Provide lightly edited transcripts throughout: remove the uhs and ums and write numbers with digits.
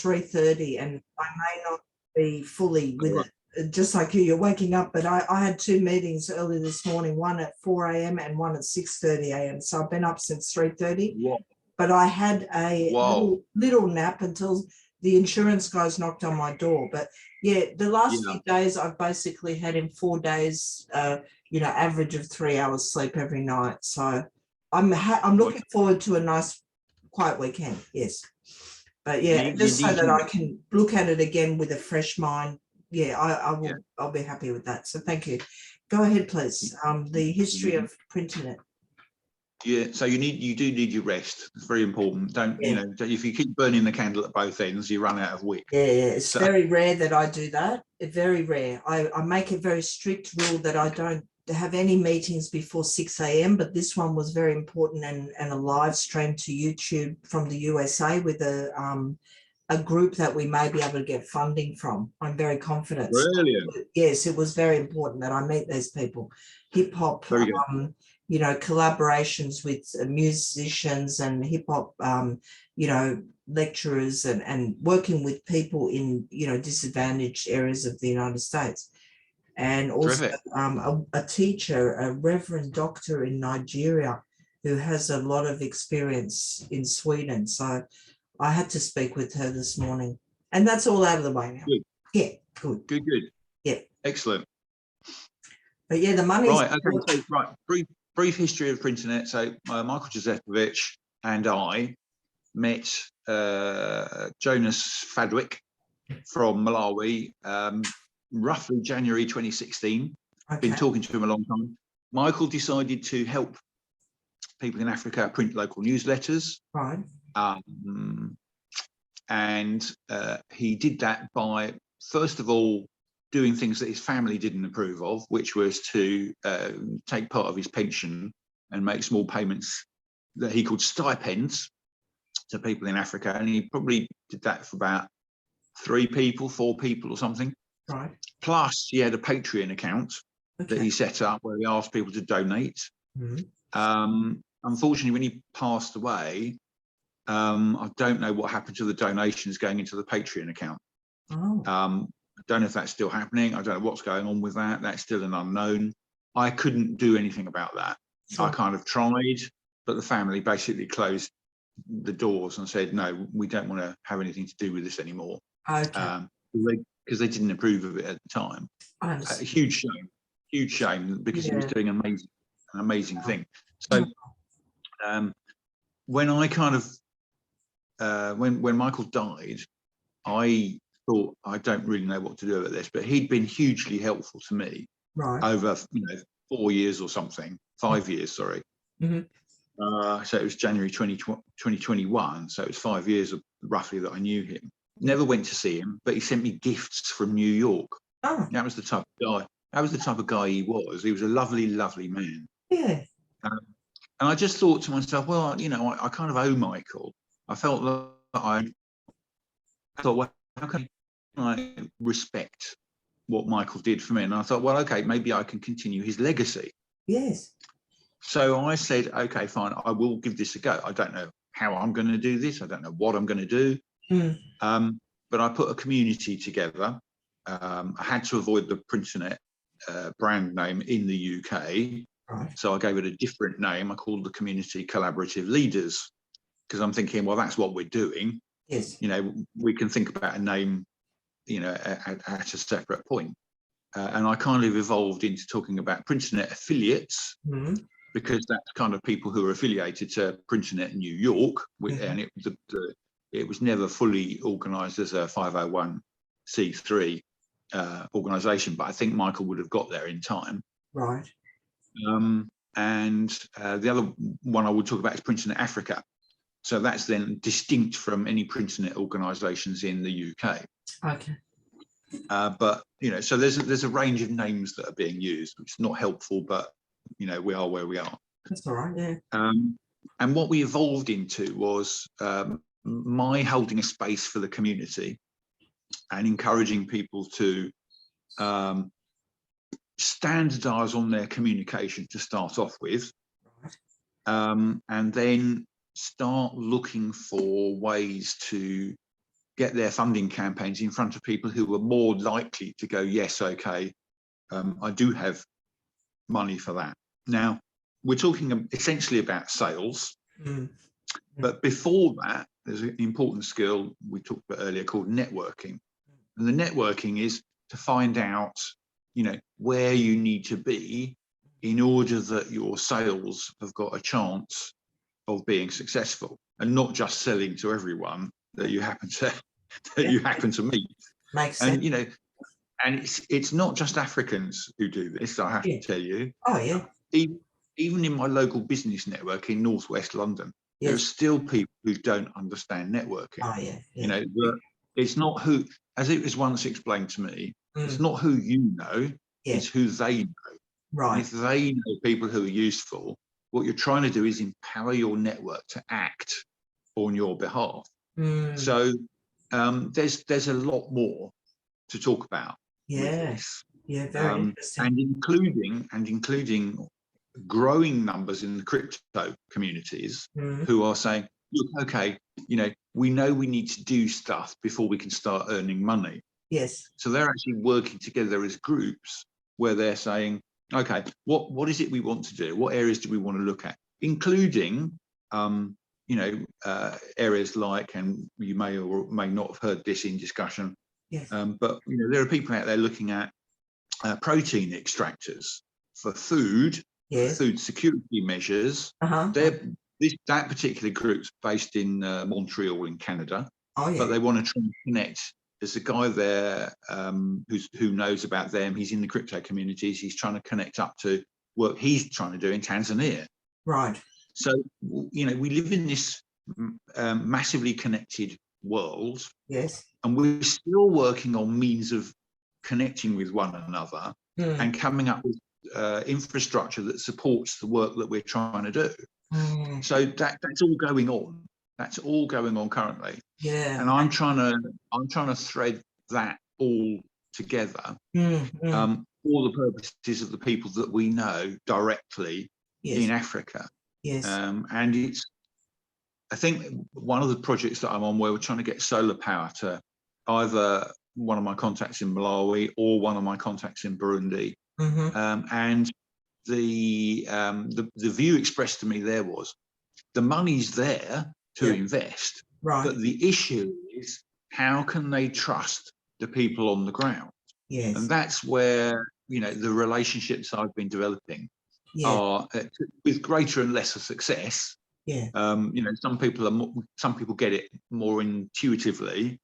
3:30, and I may not be fully with it. Just like you're waking up, but I had 2 meetings early this morning, one at 4 a.m. and one at 6:30 a.m. So I've been up since 3:30. Wow. But I had a little nap until the insurance guys knocked on my door. But yeah, the last few days I've basically had in 4 days, average of 3 hours sleep every night. So I'm looking forward to a nice quiet weekend. Yes. But yeah, just so that I can look at it again with a fresh mind. Yeah, I will. Yeah. I'll be happy with that. So thank you. Go ahead, please. The history of PrinterNet. Yeah, so you do need your rest. It's very important. Don't if you keep burning the candle at both ends, you run out of wick. Yeah, it's very rare that I do that. It's very rare. I make a very strict rule that I don't have any meetings before 6 a.m. But this one was very important and a live stream to YouTube from the USA with a group that we may be able to get funding from. I'm very confident. Brilliant. So, yes, it was very important that I meet these people. Hip hop, collaborations with musicians and hip hop, lecturers and working with people in, disadvantaged areas of the United States. And also a teacher, a reverend doctor in Nigeria who has a lot of experience in Sweden. So I had to speak with her this morning, and that's all out of the way now. Good. Yeah, good. Yeah. Excellent. But yeah, the money. Right, okay, so brief history of PrinterNet. So Michael Józefowicz and I met Jonas Fadwick from Malawi, roughly January 2016. I've been talking to him a long time. Michael decided to help people in Africa print local newsletters. Right. And he did that by, first of all, doing things that his family didn't approve of, which was to take part of his pension and make small payments that he called stipends to people in Africa. And he probably did that for about 4 people or something. Right. Plus, he had a Patreon account that he set up where he asked people to donate. Mm-hmm. Unfortunately, when he passed away, I don't know what happened to the donations going into the Patreon account. Oh. I don't know if that's still happening. I don't know what's going on with that. That's still an unknown. I couldn't do anything about that. Sure. I kind of tried, but the family basically closed the doors and said, no, we don't want to have anything to do with this anymore. Okay. Because they didn't approve of it at the time. A huge shame, because he was doing an amazing thing. So when I kind of, when Michael died, I thought, I don't really know what to do about this, but he'd been hugely helpful to me over 4 years or something, 5 years, sorry. Mm-hmm. So it was January 2021, so it was 5 years roughly that I knew him. Never went to see him, but he sent me gifts from New York. Oh. That was the type of guy he was. He was a lovely, lovely man. Yeah. And I just thought to myself, well, I kind of owe Michael. I felt that I thought, well, how can I respect what Michael did for me? And I thought, well, okay, maybe I can continue his legacy. Yes. So I said, okay, fine, I will give this a go. I don't know how I'm going to do this. I don't know what I'm going to do. But I put a community together. I had to avoid the PrinterNet brand name in the UK. Right. So I gave it a different name. I called the community Collaborative Leaders, because I'm thinking, well, that's what we're doing. Yes. We can think about a name, at a separate point. And I kind of evolved into talking about PrinterNet affiliates, because that's kind of people who are affiliated to PrinterNet in New York. And it was never fully organised as a 501c3 organisation, but I think Michael would have got there in time. Right. And the other one I would talk about is PrinterNet Africa. So that's then distinct from any PrinterNet organisations in the UK. Okay. But so there's a range of names that are being used, which is not helpful, but we are where we are. That's all right. Yeah. And what we evolved into was my holding a space for the community and encouraging people to standardise on their communication to start off with, and then start looking for ways to get their funding campaigns in front of people who were more likely to go, yes, okay, I do have money for that. Now, we're talking essentially about sales, but before that, there's an important skill we talked about earlier called networking. And the networking is to find out, you know, where you need to be in order that your sales have got a chance of being successful, and not just selling to everyone that you happen to meet. Makes sense. And you know, and it's not just Africans who do this, I have to tell you. Oh yeah. Even in my local business network in Northwest London, there are still people who don't understand networking. Oh yeah. You know, it's not who, as it was once explained to me, it's not who you know, it's who they know. Right. And if they know people who are useful, what you're trying to do is empower your network to act on your behalf. So there's a lot more to talk about with this. Yeah, very interesting. And including growing numbers in the crypto communities who are saying, look, okay, you know we need to do stuff before we can start earning money. Yes. So they're actually working together as groups where they're saying, okay, what is it we want to do? What areas do we want to look at? Including, you know, areas like, and you may or may not have heard this in discussion, but you know, there are people out there looking at protein extractors for food, food security measures. That particular group's based in Montreal in Canada, but they want to try and connect. There's a guy there who knows about them. He's in the crypto communities. He's trying to connect up to work he's trying to do in Tanzania. Right. So, you know, we live in this massively connected world. Yes. And we're still working on means of connecting with one another and coming up with infrastructure that supports the work that we're trying to do. So that's all going on. That's all going on currently. Yeah. And I'm trying to thread that all together for the purposes of the people that we know directly in Africa. Yes. And I think one of the projects that I'm on where we're trying to get solar power to either one of my contacts in Malawi or one of my contacts in Burundi. And the view expressed to me there was the money's there to invest, but the issue is how can they trust the people on the ground? Yes. And that's where, you know, the relationships I've been developing are with greater and lesser success. You know, some people get it more intuitively.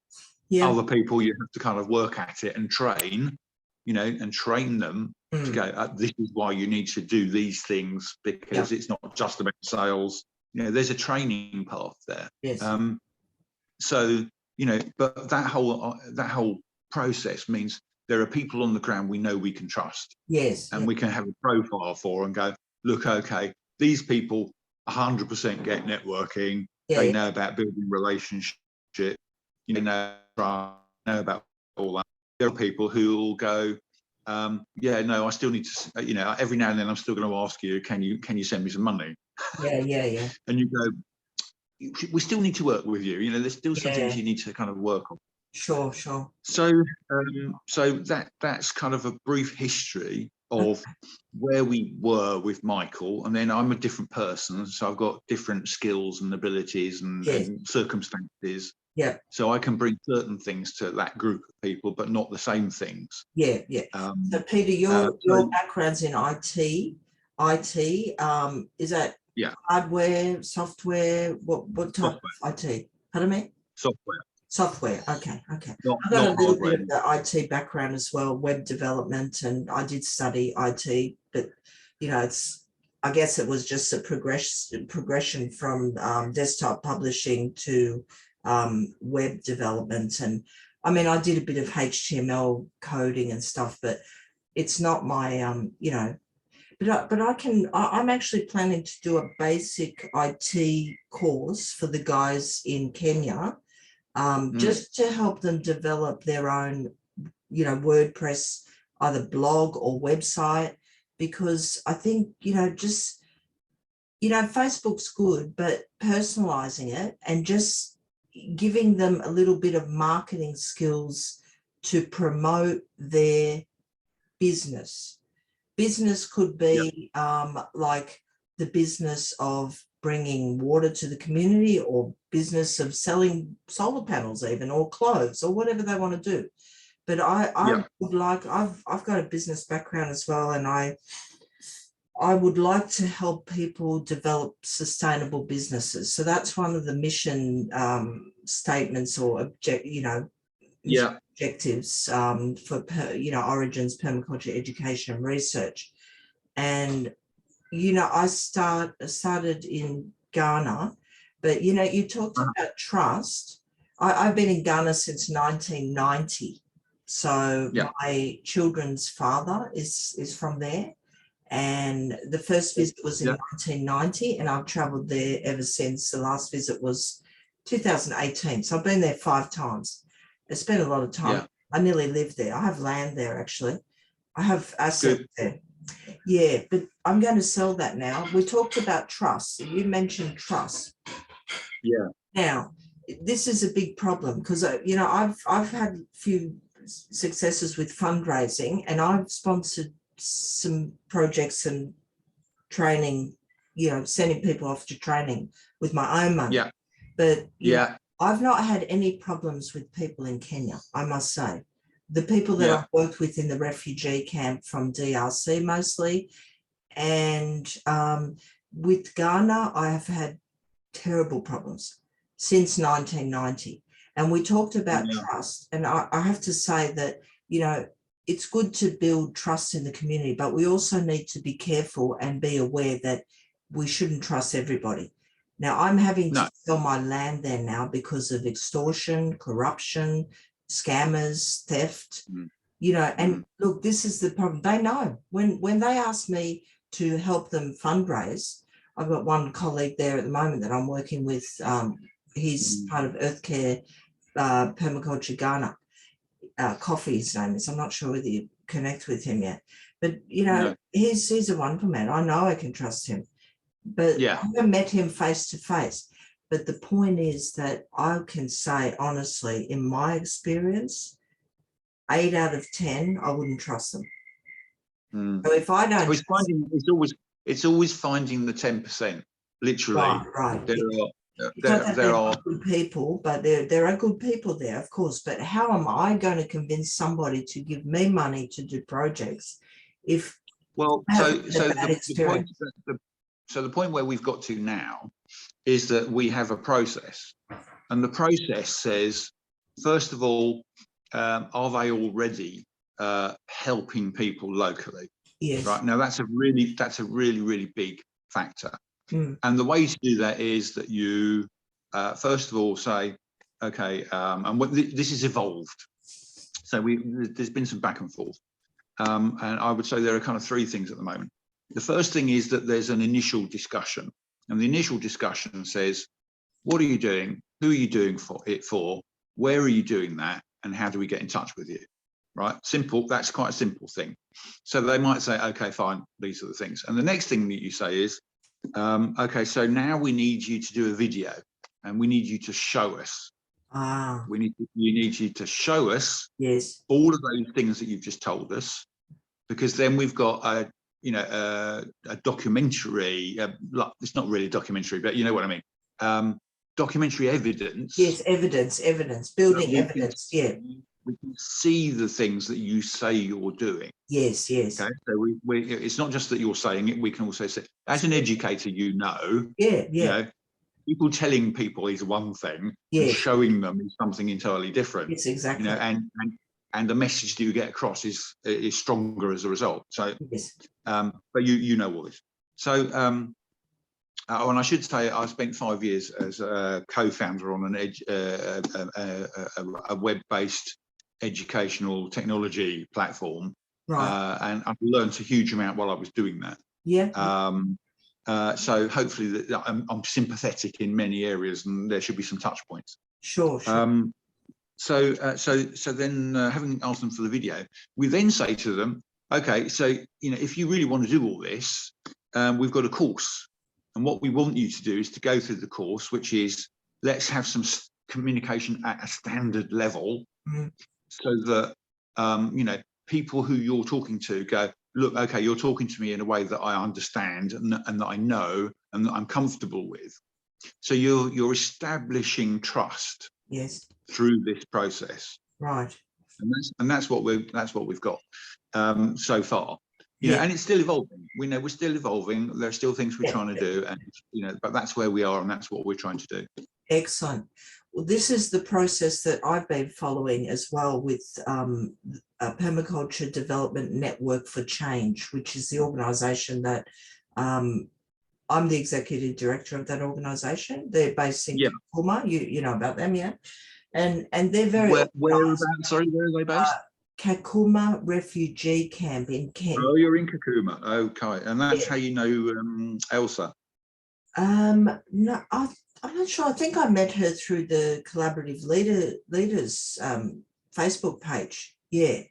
Other people you have to kind of work at it and train, you know, and train them to go, this is why you need to do these things, because it's not just about sales. You know, there's a training path there. Yes. So, you know, but that whole process means there are people on the ground we know we can trust. Yes. And we can have a profile for and go, look, okay, these people 100% get networking. They know about building relationship. You know about all that. There are people who will go, no, I still need to, you know, every now and then I'm still going to ask you, can you send me some money? Yeah. And you go, we still need to work with you. You know, there's still some things you need to kind of work on. Sure. So, so that's kind of a brief history of where we were with Michael, and then I'm a different person, so I've got different skills and abilities and circumstances. Yeah. So I can bring certain things to that group of people, but not the same things. Yeah. So Peter, your background's in IT. Is that hardware, software? What type of IT? Pardon me? Software. Okay. I've got a little bit of the IT background as well, web development, and I did study IT, but you know, I guess it was just a progression from desktop publishing to web development. And I mean, I did a bit of HTML coding and stuff, but it's not my you know, but I'm actually planning to do a basic IT course for the guys in Kenya. Just to help them develop their own, you know, WordPress, either blog or website, because I think, you know, just, you know, Facebook's good, but personalizing it and just, giving them a little bit of marketing skills to promote their business. Business could be like the business of bringing water to the community, or business of selling solar panels even, or clothes, or whatever they want to do. But I would like, I've got a business background as well, and I would like to help people develop sustainable businesses. So that's one of the mission statements or objectives for Origins Permaculture Education and Research. And I started in Ghana, but you talked about trust. I've been in Ghana since 1990. So my children's father is from there. And the first visit was in 1990, and I've traveled there ever since. The last visit was 2018. So I've been there 5 times. I spent a lot of time. Yeah. I nearly live there. I have land there, actually. I have assets there. Yeah, but I'm going to sell that now. We talked about trust. You mentioned trust. Yeah. Now, this is a big problem because, I've had a few successes with fundraising, and I've sponsored some projects and training, sending people off to training with my own money. Yeah. But I've not had any problems with people in Kenya, I must say. The people that I've worked with in the refugee camp from DRC mostly, and with Ghana, I have had terrible problems since 1990. And we talked about trust, and I have to say that, it's good to build trust in the community, but we also need to be careful and be aware that we shouldn't trust everybody. Now, I'm having to sell my land there now because of extortion, corruption, scammers, theft, and look, this is the problem. They know when they ask me to help them fundraise. I've got one colleague there at the moment that I'm working with. He's part of Earth Care Permaculture Ghana. Coffee, his name is. I'm not sure whether you connect with him yet, but he's a wonderful man. I know I can trust him, but I haven't met him face to face. But the point is that I can say honestly, in my experience, 8 out of 10, I wouldn't trust them. So if I don't, it's always finding the 10%. Literally, right. There are good people, but there are good people there, of course. But how am I going to convince somebody to give me money to do projects if the point where we've got to now is that we have a process, and the process says, first of all, are they already helping people locally? Yes. Right. Now that's a really big factor. And the way to do that is that you, first of all, say, okay, and this has evolved. So there's been some back and forth. And I would say there are kind of 3 things at the moment. The first thing is that there's an initial discussion. And the initial discussion says, what are you doing? Who are you doing it for? Where are you doing that? And how do we get in touch with you? Right? Simple. That's quite a simple thing. So they might say, okay, fine, these are the things. And the next thing that you say is, okay, so now we need you to do a video, and we need you to show us. We need you to show us all of those things that you've just told us, because then we've got a documentary. It's not really a documentary, but you know what I mean. Documentary evidence. Yes, evidence, building evidence. We can see the things that you say you're doing. Yes. Okay, so it's not just that you're saying it. We can also say, as an educator, people telling people is one thing, and showing them is something entirely different. Yes, exactly. And the message that you get across is stronger as a result. So, but you know all this. So, and I should say, I spent 5 years as a co-founder on a web-based educational technology platform, and I've learned a huge amount while I was doing that. So hopefully that I'm sympathetic in many areas, and there should be some touch points. Sure. So then, having asked them for the video, we then say to them, okay, so if you really want to do all this, we've got a course, and what we want you to do is to go through the course, which is, let's have some communication at a standard level, so that you know, people who you're talking to go, look, okay, you're talking to me in a way that I understand and that I know and that I'm comfortable with. So you're establishing trust, yes, through this process, right, and that's what we've got so far. You know, yeah, and it's still evolving. We know we're still evolving. There are still things we're trying to do, and you know, but that's where we are, and that's what we're trying to do. excellent. Well, this is the process that I've been following as well with a Permaculture Development Network for Change, which is the organisation that I'm the executive director of that organisation. They're based in Kakuma. You know about them, yeah? And they're very sorry, where are they based? Kakuma refugee camp in Kent. Oh, you're in Kakuma. Okay, and that's how you know Elsa. No, I'm not sure. I think I met her through the Collaborative Leaders Facebook page. Yeah.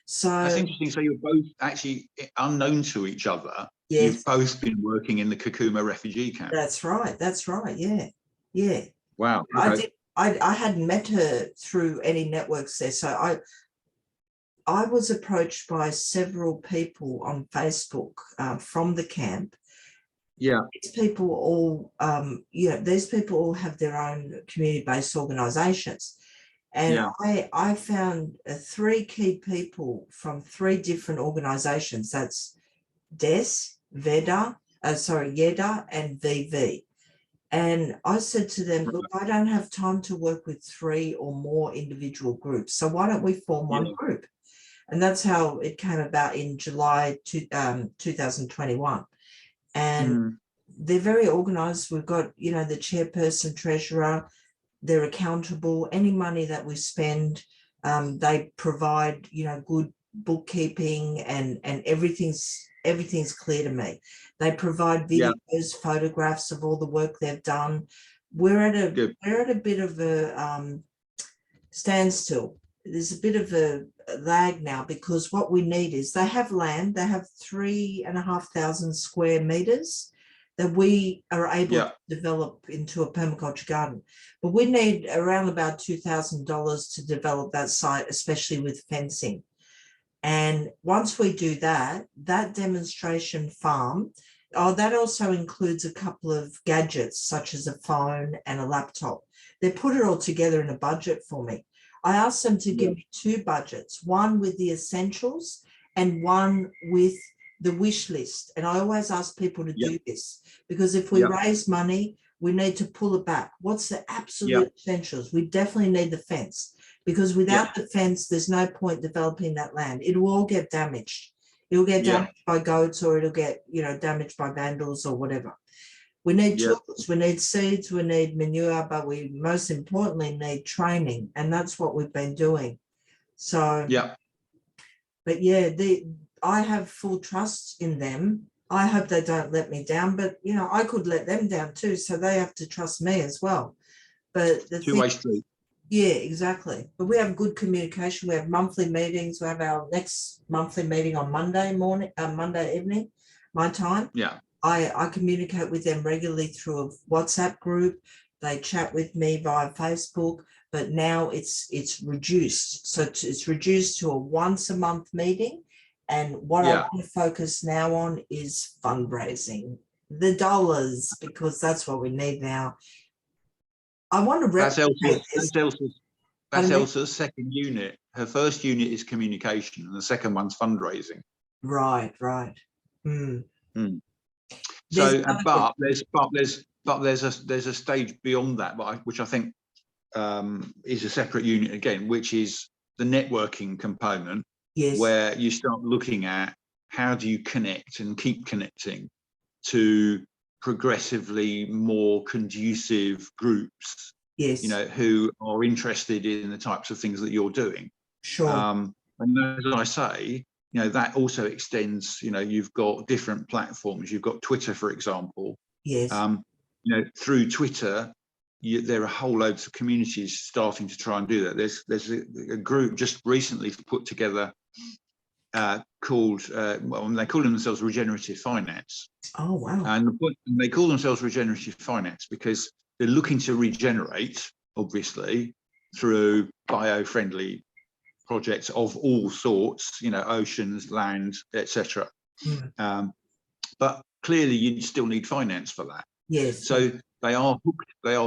So that's interesting. So you're both actually unknown to each other. Yes. You've both been working in the Kakuma refugee camp. That's right. That's right. Yeah. Yeah. Wow. Okay. I hadn't met her through any networks there. So I was approached by several people on Facebook from the camp. Yeah. These people all, these people all have their own community-based organisations. And I found 3 key people from 3 different organisations. That's DES, Yeda, and VV. And I said to them, look, I don't have time to work with 3 or more individual groups. So why don't we form one group? And that's how it came about in July 2021. And they're very organised. We've got, the chairperson, treasurer, they're accountable. Any money that we spend, they provide, good bookkeeping and everything's clear to me. They provide videos, photographs of all the work they've done. We're at a bit of a standstill. There's a bit of a lag now, because what we need is, they have land, they have 3,500 square meters that we are able to develop into a permaculture garden. But we need around about $2,000 to develop that site, especially with fencing. And once we do that, that demonstration farm, that also includes a couple of gadgets, such as a phone and a laptop. They put it all together in a budget for me. I asked them to give me 2 budgets, one with the essentials and one with the wish list. And I always ask people to do this, because if we raise money, we need to pull it back. What's the absolute essentials? We definitely need the fence, because without the fence, there's no point developing that land. It will all get damaged. It'll get damaged by goats, or it'll get, damaged by vandals or whatever. We need tools, we need seeds, we need manure, but we most importantly need training. And that's what we've been doing. So, but I have full trust in them. I hope they don't let me down, but I could let them down too. So they have to trust me as well. But the two-way street. Yeah, exactly. But we have good communication. We have monthly meetings. We have our next monthly meeting on Monday evening, my time. Yeah. I communicate with them regularly through a WhatsApp group. They chat with me via Facebook, but now it's reduced. So it's reduced to a once a month meeting. And what I want to focus now on is fundraising, the dollars, because that's what we need now. I want to replicate That's Elsa's second unit. Her first unit is communication, and the second one's fundraising. Right. So, but there's a stage beyond that, which I think is a separate unit again, which is the networking component, where you start looking at how do you connect and keep connecting to progressively more conducive groups, who are interested in the types of things that you're doing. Sure. And as I say, that also extends, you've got different platforms. You've got Twitter, for example. Yes. Through Twitter, there are whole loads of communities starting to try and do that. There's a group just recently put together called, they call themselves Regenerative Finance. Oh, wow. And they call themselves Regenerative Finance because they're looking to regenerate obviously, through bio-friendly projects of all sorts, you know, oceans, land, etc. But clearly, you still need finance for that. Yes. So they are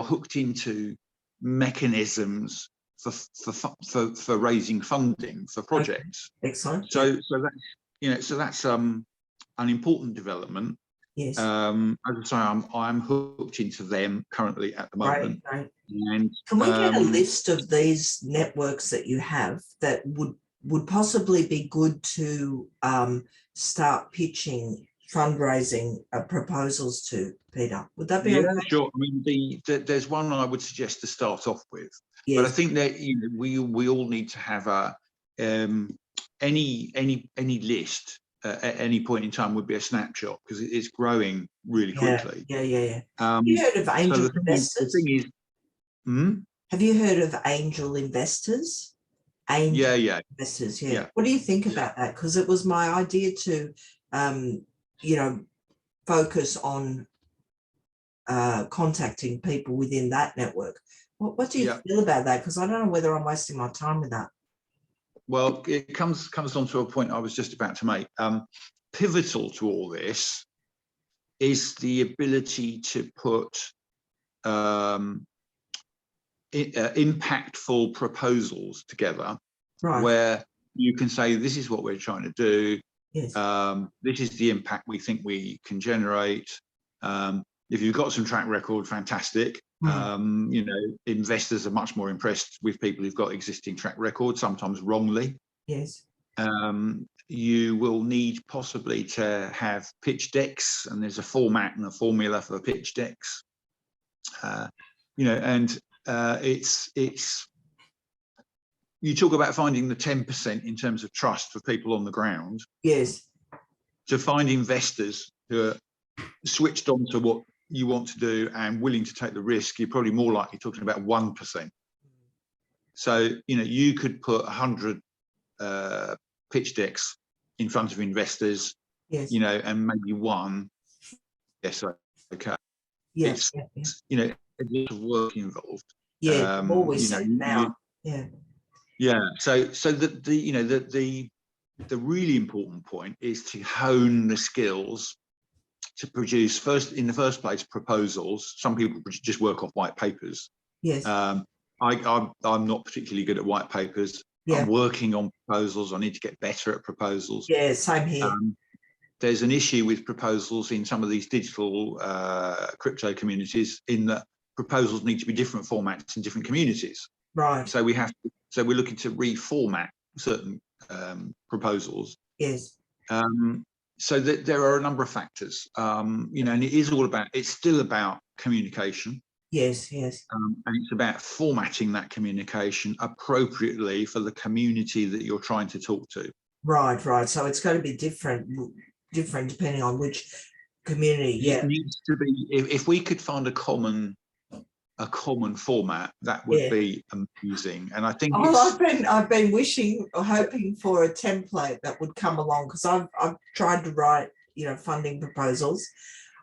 hooked into mechanisms for raising funding for projects. Okay. Excellent. So that's, you know, so that's an important development. Yes. As I say, I'm hooked into them currently at the moment. Right. And can we get a list of these networks that you have that would possibly be good to start pitching fundraising proposals to, Peter? Would that be okay? Sure. I mean, there's one I would suggest to start off with, yes. but I think that, you know, we all need to have a any list at any point in time would be a snapshot, because it's growing really quickly. Yeah. Have you heard of angel investors? The thing is, have you heard of angel investors? Angel investors, yeah. What do you think about that? Because it was my idea to, you know, focus on contacting people within that network. What do you feel about that? Because I don't know whether I'm wasting my time with that. Well, it comes on to a point I was just about to make. Pivotal to all this is the ability to put impactful proposals together, where you can say, this is what we're trying to do. Yes. This is the impact we think we can generate. If you've got some track record, fantastic. You know, investors are much more impressed with people who've got existing track record, sometimes wrongly. Yes. You will need possibly to have pitch decks, and there's a format and a formula for pitch decks. You know, and it's you talk about finding the 10% in terms of trust for people on the ground. Yes. To find investors who are switched on to what you want to do and willing to take the risk, you're probably more likely talking about 1%. So, you know, you could put 100 pitch decks in front of investors, you know, and maybe one, okay. It's, you know, a lot of work involved. Always you know, now. So the really important point is to hone the skills to produce, in the first place, proposals. Some people just work off white papers. Yes. I'm not particularly good at white papers. I'm working on proposals. I need to get better at proposals. Yeah, same here. There's an issue with proposals in some of these digital crypto communities, in that proposals need to be different formats in different communities. Right. So we're looking to reformat certain proposals. Yes. So that there are a number of factors, you know, and it's still about communication. Yes. And it's about formatting that communication appropriately for the community that you're trying to talk to. Right. So it's going to be different depending on which community. It needs to be. If we could find a common format, that would be amazing. And I think I've been wishing or hoping for a template that would come along, because I've tried to write, you know, funding proposals.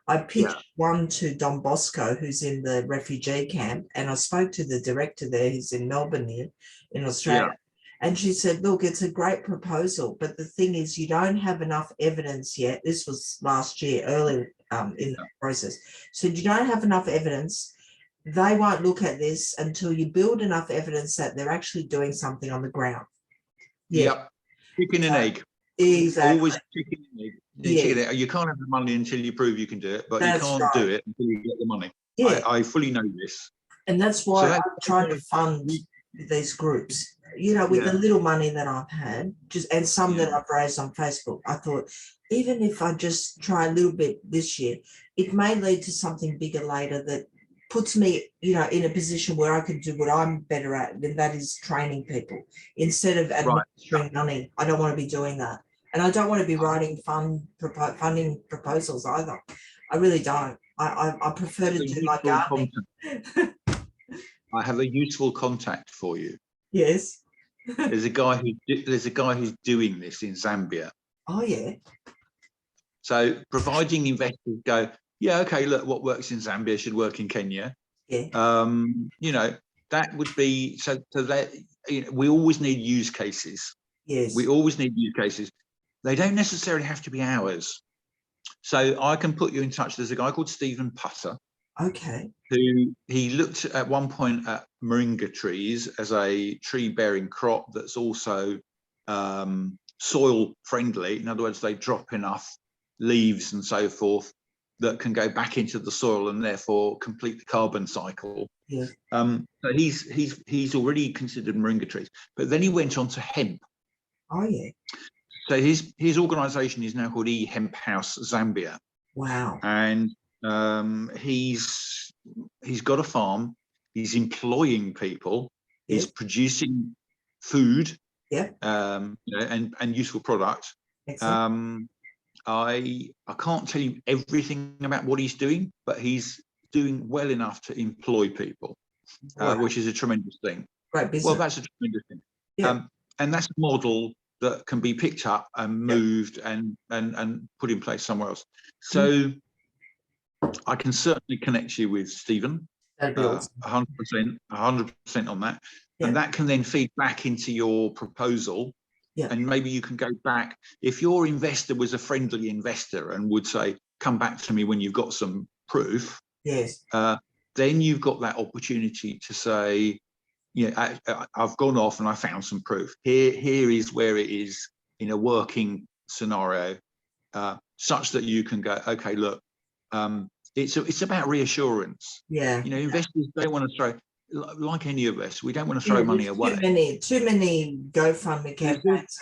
I pitched one to Don Bosco, who's in the refugee camp, and I spoke to the director there, who's in Melbourne here in Australia. And she said, look, it's a great proposal, but the thing is, you don't have enough evidence yet. This was last year, early in the process. So you don't have enough evidence. They won't look at this until you build enough evidence that they're actually doing something on the ground. Chicken and egg. Exactly. Always chicken and egg. You can't have the money until you prove you can do it, but you can't do it until you get the money. I fully know this. And that's why I tried to fund these groups, you know, with the little money that I've had, and some that I've raised on Facebook. I thought, even if I just try a little bit this year, it may lead to something bigger later that puts me, you know, in a position where I can do what I'm better at, and that is training people instead of administering money. I don't want to be doing that. And I don't want to be writing funding proposals either. I really don't. I prefer to do my gardening. I have a useful contact for you. Yes. There's a guy who's doing this in Zambia. Oh yeah. So providing investors go, yeah, okay, look, what works in Zambia should work in Kenya. Yeah. You know, that would be, so that, you know, we always need use cases. Yes. We always need use cases. They don't necessarily have to be ours. So I can put you in touch. There's a guy called Stephen Putter. Okay. Who he looked at one point at moringa trees as a tree bearing crop that's also soil friendly. In other words, they drop enough leaves and so forth that can go back into the soil and therefore complete the carbon cycle. Yeah. So he's already considered moringa trees, but then he went on to hemp. Oh yeah. So his organization is now called Hemp House Zambia. Wow. And he's got a farm. He's employing people. Yes. He's producing food. Yeah. You know, and useful products. Excellent. I can't tell you everything about what he's doing, but he's doing well enough to employ people, wow. Which is a tremendous thing. Great business. Well, that's a tremendous thing. Yeah. And that's a model that can be picked up and moved and put in place somewhere else. So I can certainly connect you with Stephen. That'd be awesome. 100% on that. Yeah. And that can then feed back into your proposal. Yeah. And maybe you can go back. If your investor was a friendly investor and would say, come back to me when you've got some proof. Yes. Then you've got that opportunity to say, yeah, I've gone off and I found some proof. Here is where it is in a working scenario, such that you can go, okay, look, it's about reassurance. Yeah. You know, investors don't want to throw, like any of us, we don't want to throw money away. Too many GoFundMe campaigns.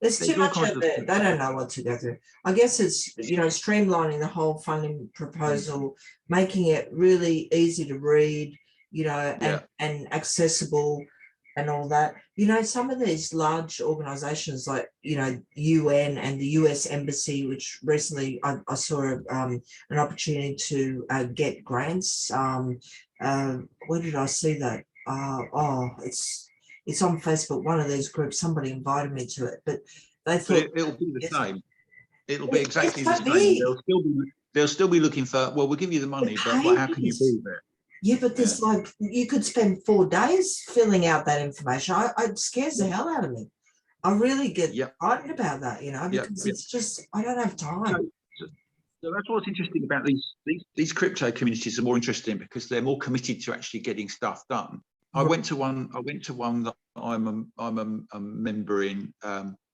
There's too much of it. They don't know what to go through. I guess it's, you know, streamlining the whole funding proposal, making it really easy to read, you know, and accessible and all that. You know, some of these large organizations like, you know, UN and the US Embassy, which recently I saw an opportunity to get grants. Where did I see that? It's on Facebook, one of these groups. Somebody invited me to it, but they thought it'll be the same. It'll be exactly the same. They'll still be looking for, well, we'll give you the money, but how can you prove it? Yeah, but there's like, you could spend 4 days filling out that information. It scares the hell out of me. I really get frightened about that, you know, because it's just, I don't have time. So that's what's interesting about these crypto communities are more interesting because they're more committed to actually getting stuff done. I went to one that I'm a member in,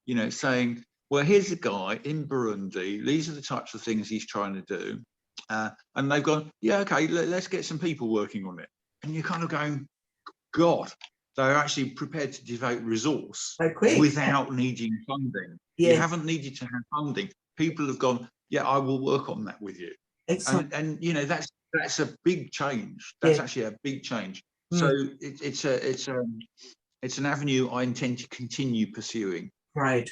you know, saying, well, here's a guy in Burundi. These are the types of things he's trying to do. And they've gone, yeah, okay, let's get some people working on it. And you're kind of going, God, they're actually prepared to devote resource without needing funding. You haven't needed to have funding. People have gone, yeah, I will work on that with you. And you know, that's a big change. That's actually a big change. So it's an avenue I intend to continue pursuing. Right.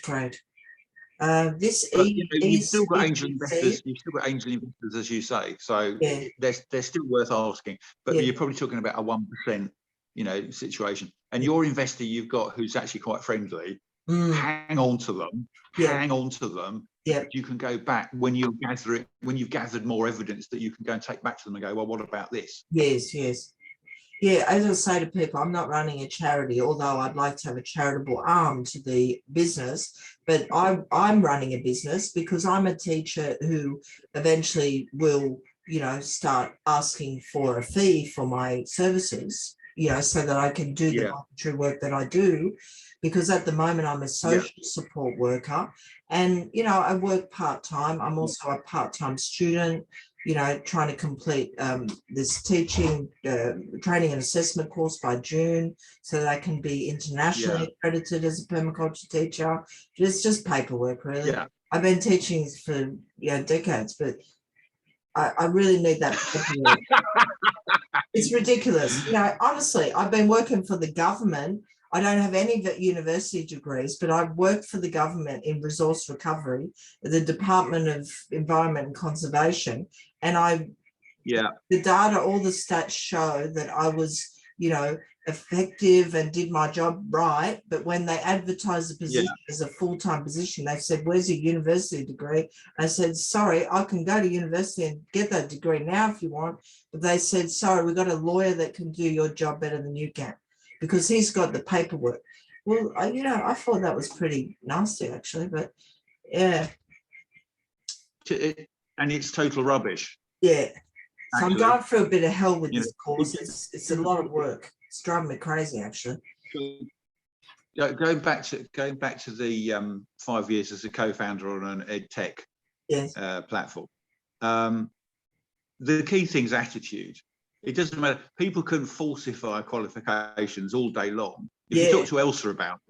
You've still got angel investors. You've still got angel investors, as you say. So they're still worth asking. But you're probably talking about a 1%, you know, situation. And your investor you've got who's actually quite friendly. Hang on to them. Hang on to them. Yeah. You can go back when you gather it. When you've gathered more evidence that you can go and take back to them and go, well, what about this? Yes. Yeah, as I say to people, I'm not running a charity, although I'd like to have a charitable arm to the business, but I'm running a business because I'm a teacher who eventually will, you know, start asking for a fee for my services, you know, so that I can do the true work that I do, because at the moment I'm a social support worker and, you know, I work part-time. I'm also a part-time student, you know, trying to complete this teaching, training and assessment course by June so that I can be internationally accredited as a permaculture teacher. It's just paperwork, really. I've been teaching for decades, but I really need that paperwork. It's ridiculous. You know, honestly, I've been working for the government. I don't have any university degrees, but I've worked for the government in resource recovery, the Department of Environment and Conservation. And the data, all the stats show that I was, you know, effective and did my job right, but when they advertised the position as a full-time position, they said, where's your university degree? I said, sorry, I can go to university and get that degree now if you want, but they said, sorry, we've got a lawyer that can do your job better than you can because he's got the paperwork. Well, I thought that was pretty nasty actually, but yeah. And it's total rubbish. Yeah. So actually, I'm going through a bit of hell with this course. It's a lot of work. It's driving me crazy, actually. Going back to the 5 years as a co-founder on an ed tech platform. The key thing is attitude. It doesn't matter. People can falsify qualifications all day long. If you talk to Elsa about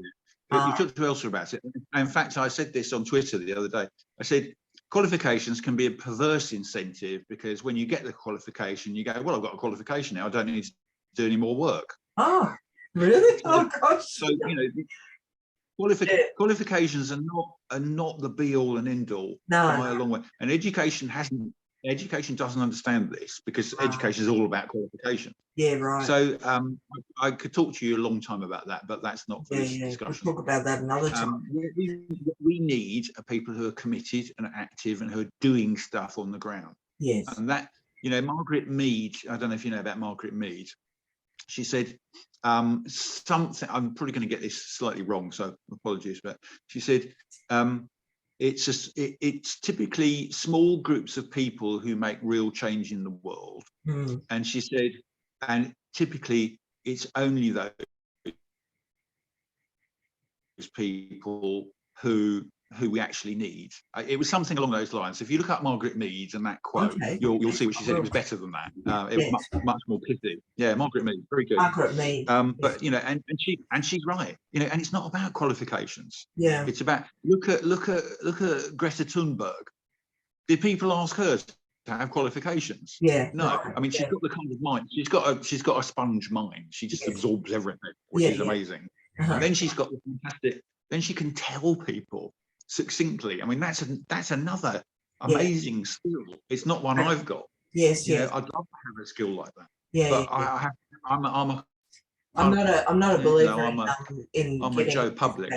it, in fact, I said this on Twitter the other day. I said, qualifications can be a perverse incentive because when you get the qualification, you go, well, I've got a qualification now. I don't need to do any more work. Oh, really? Oh, gosh. So, qualifications are not the be all and end all by a long way. And education doesn't understand this because education is all about qualification. Yeah, right. So I could talk to you a long time about that, but that's not for this discussion. We'll talk about that another time. We need people who are committed and active and who are doing stuff on the ground. Yes. And that, Margaret Mead, I don't know if you know about Margaret Mead. She said something, I'm probably going to get this slightly wrong, so apologies, but she said, it's typically small groups of people who make real change in the world. And she said, and typically it's only those people who we actually need. It was something along those lines. If you look up Margaret Mead and that quote, you'll see what she said. It was better than that. It was much more pithy. Yeah, Margaret Mead, very good. Margaret Mead. But and she's right. And it's not about qualifications. Yeah. It's about look at Greta Thunberg. Did people ask her to have qualifications? Yeah. No. Right. I mean, she's got the kind of mind. She's got a sponge mind. She just absorbs everything, which is amazing. And then she's got the fantastic. Then she can tell people succinctly. I mean, that's another amazing skill. It's not one I've got. Yes, I'd love to have a skill like that. Yeah, but I'm not a believer in I'm a Joe Public.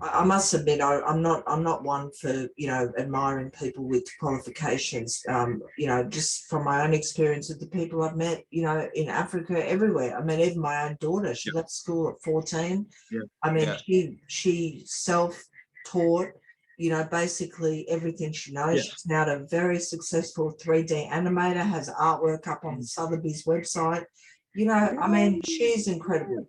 I must admit, I'm not one for admiring people with qualifications. Just from my own experience with the people I've met, in Africa, everywhere. I mean, even my own daughter, she left school at 14. I mean, she self-taught. Basically everything she knows. She's now a very successful 3D animator. Has artwork up on Sotheby's website. I mean, she's incredible.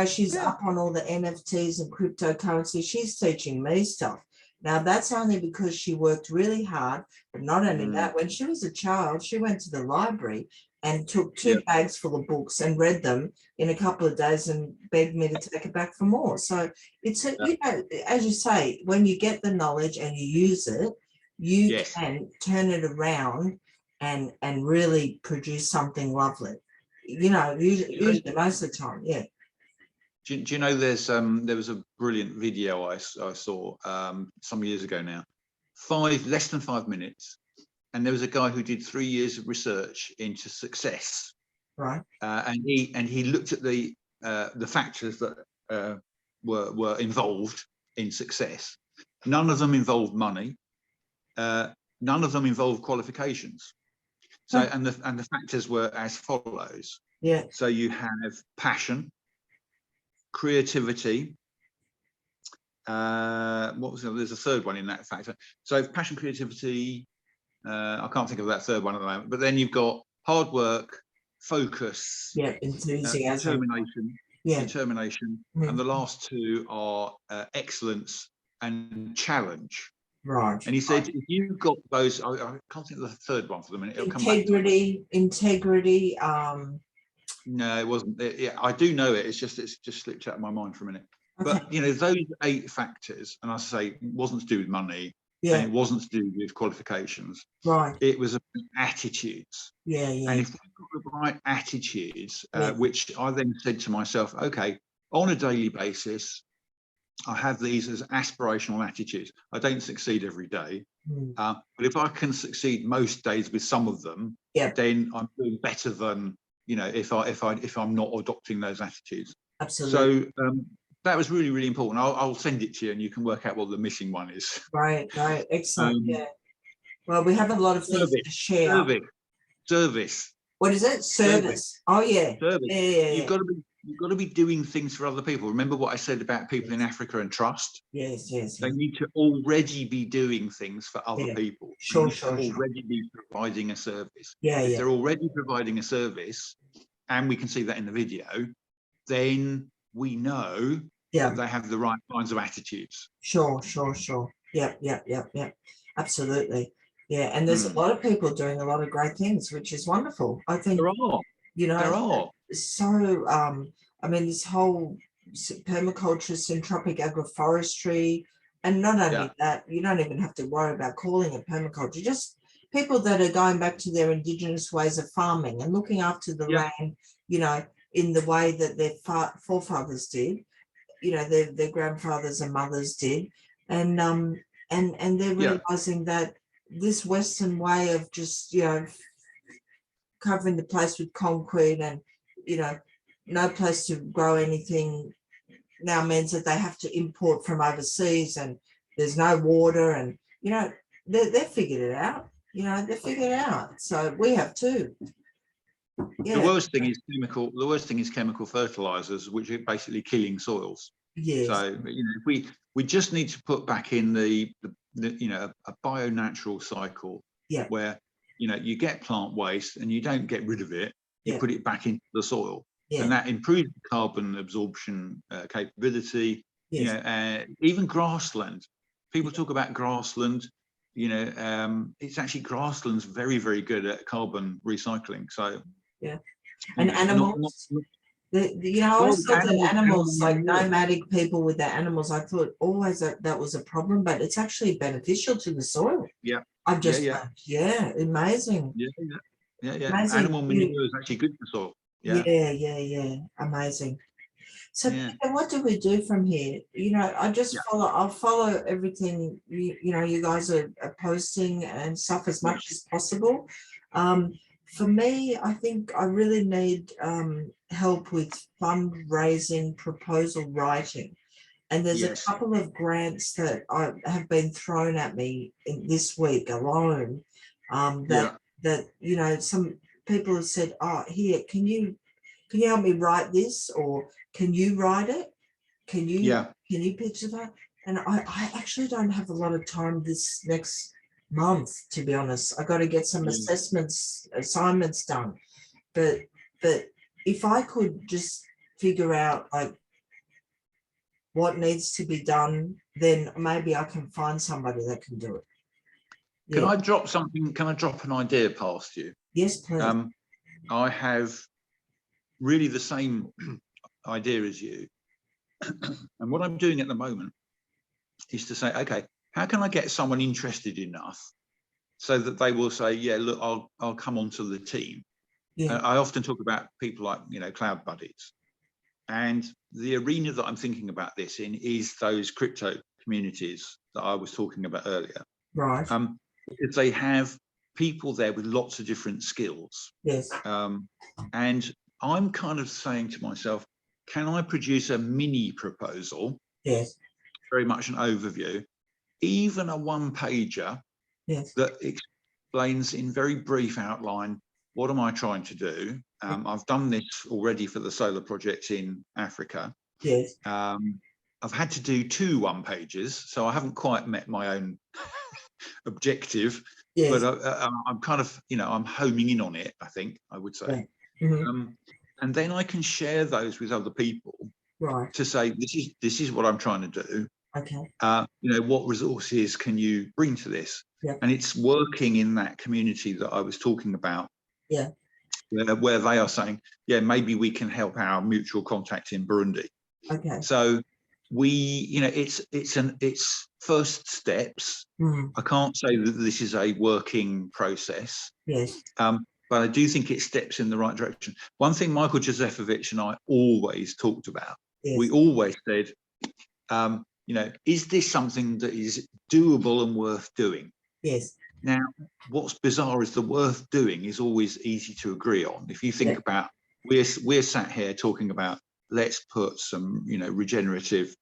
She's up on all the NFTs and cryptocurrency. She's teaching me stuff. Now, that's only because she worked really hard. But not only that, when she was a child, she went to the library and took 2 bags full of books and read them in a couple of days and begged me to take it back for more. So it's, as you say, when you get the knowledge and you use it, you can turn it around and really produce something lovely. Usually most of the time, Do you know there was a brilliant video I saw some years ago now, less than 5 minutes, and there was a guy who did 3 years of research into success, right? And he looked at the factors that were involved in success. None of them involved money. None of them involved qualifications. So and the factors were as follows. Yeah. So you have passion, creativity. What was there's a third one in that factor. So passion, creativity. I can't think of that third one at the moment. But then you've got hard work, focus, enthusiasm, determination, and the last 2 are excellence and challenge. Right. And he said, if you've got those, I can't think of the third one for the minute. It'll Integrity. No, it wasn't. I do know it. It's just slipped out of my mind for a minute. Okay. But those 8 factors, and I say, it wasn't to do with money, and it wasn't to do with qualifications. Right. It was about attitudes. Yeah. And if we've got the right attitudes, which I then said to myself, okay, on a daily basis, I have these as aspirational attitudes. I don't succeed every day, but if I can succeed most days with some of them, then I'm doing better than you know, if I'm not adopting those attitudes. Absolutely. So that was really, really important. I'll send it to you and you can work out what the missing one is. Right, excellent. Yeah. Well, we have a lot of things to share. Service. What is it? Service. Oh yeah. Service. Yeah. You've got to be doing things for other people. Remember what I said about people in Africa and trust? Yes. They need to already be doing things for other people. Sure. Already be providing a service. Yeah. If they're already providing a service, and we can see that in the video, then we know that they have the right kinds of attitudes. Sure. Yep. Absolutely. Yeah, and there's a lot of people doing a lot of great things, which is wonderful. I think there are. You know, there are. So I mean, this whole permaculture, syntropic agroforestry, and not only that, you don't even have to worry about calling it permaculture. Just people that are going back to their indigenous ways of farming and looking after the land, you know, in the way that their forefathers did, you know, their grandfathers and mothers did, and they're realizing that this Western way of just, you know, covering the place with concrete and, you know, no place to grow anything now means that they have to import from overseas and there's no water, and, you know, they figured it out. You know, they figured it out. So we have too. The worst thing is chemical fertilizers, which are basically killing soils. Yes. So, you know, we just need to put back in the you know, a bio-natural cycle where, you know, you get plant waste and you don't get rid of it, you put it back into the soil, and that improves carbon absorption capability. You know, even grassland. People talk about grassland. You know, it's actually grassland's very, very good at carbon recycling. So and animals. You know, I always thought that animals, like nomadic people with their animals, I thought always that was a problem, but it's actually beneficial to the soil. I've just amazing. Amazing. Animal manure is actually good for soil. Amazing. So what do we do from here? You know, I'll follow everything you know you guys are posting and stuff as much as possible. For me, I think I really need help with fundraising, proposal writing. And there's a couple of grants that have been thrown at me in this week alone, that you know, some people have said, oh, here, can you help me write this, or can you write it? Can you picture that? And I actually don't have a lot of time this next month, to be honest. I got to get some assignments done, but if I could just figure out like what needs to be done, then maybe I can find somebody that can do it. Can I drop something? Can I drop an idea past you? Yes, please. I have really the same idea as you, and what I'm doing at the moment is to say, okay, how can I get someone interested enough so that they will say, yeah, look, I'll come onto the team. I often talk about people like, you know, cloud buddies, and the arena that I'm thinking about this in is those crypto communities that I was talking about earlier. Right. Because they have people there with lots of different skills. Yes. And I'm kind of saying to myself, can I produce a mini proposal? Yes. Very much an overview, even a one-pager that explains in very brief outline, what am I trying to do? I've done this already for the solar project in Africa. Yes. I've had to do 2 one-pagers, so I haven't quite met my own objective, but I'm kind of, you know, I'm homing in on it, I think I would say. And then I can share those with other people to say, this is what I'm trying to do. Okay. You know, what resources can you bring to this? And it's working in that community that I was talking about. Where they are saying, yeah, maybe we can help our mutual contact in Burundi. Okay. So we, you know, it's first steps. I can't say that this is a working process. Yes. But I do think it steps in the right direction. One thing Michael Josefovich and I always talked about, we always said, you know, is this something that is doable and worth doing? Yes. Now, what's bizarre is the worth doing is always easy to agree on. If you think about, we're sat here talking about, let's put some, you know, regenerative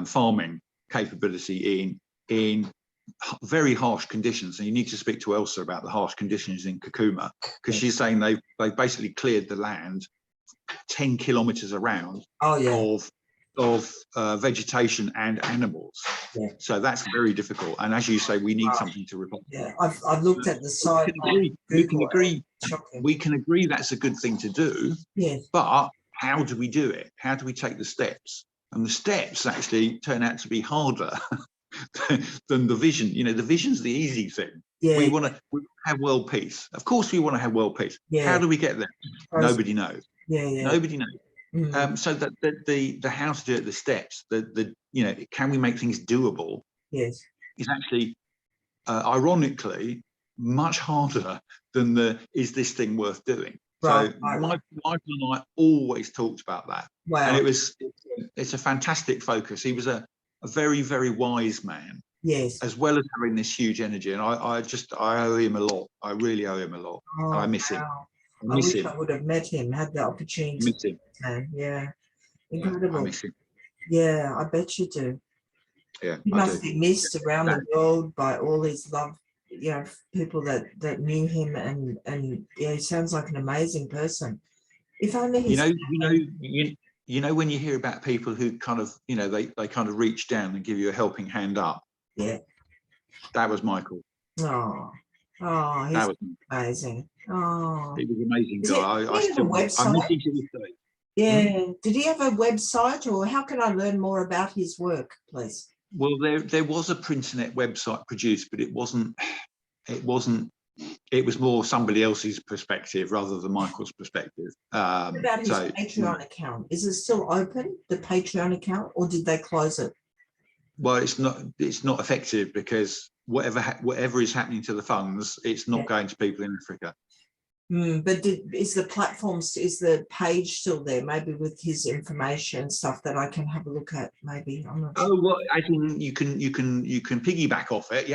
farming capability in very harsh conditions, and you need to speak to Elsa about the harsh conditions in Kakuma, because she's saying they've basically cleared the land 10 kilometers around of vegetation and animals. So that's very difficult, and as you say, we need something to replace. I've looked at the site. We can agree that's a good thing to do. But how do we do it? How do we take the steps? And the steps actually turn out to be harder than the vision. You know, the vision's the easy thing. We want to have world peace. Of course we want to have world peace. How do we get there? Nobody knows. Nobody knows. So that the how to do it, the steps, the you know, can we make things doable? Is actually ironically much harder than the is this thing worth doing? So Michael and I always talked about that. And it's a fantastic focus. He was a very, very wise man. As well as having this huge energy. And I owe him a lot. I really owe him a lot. And I miss him. I wish I would have met him, had the opportunity. Miss him. Incredible. I miss him. I bet you do. He must be missed around the world by all his love, you know, people that knew him, and he sounds like an amazing person. If only he's you know when you hear about people who kind of, you know, they kind of reach down and give you a helping hand up. That was Michael. He's amazing. He was an amazing guy. I miss him to this day. Did he have a website, or how can I learn more about his work, please? Well, there was a PrinterNet website produced, but it was more somebody else's perspective rather than Michael's perspective. What about his Patreon account? Is it still open, the Patreon account, or did they close it? Well, it's not effective, because whatever is happening to the funds, it's not going to people in Africa. But is the page still there? Maybe with his information and stuff that I can have a look at. Maybe I'm not sure. Oh, well, I think you can piggyback off it.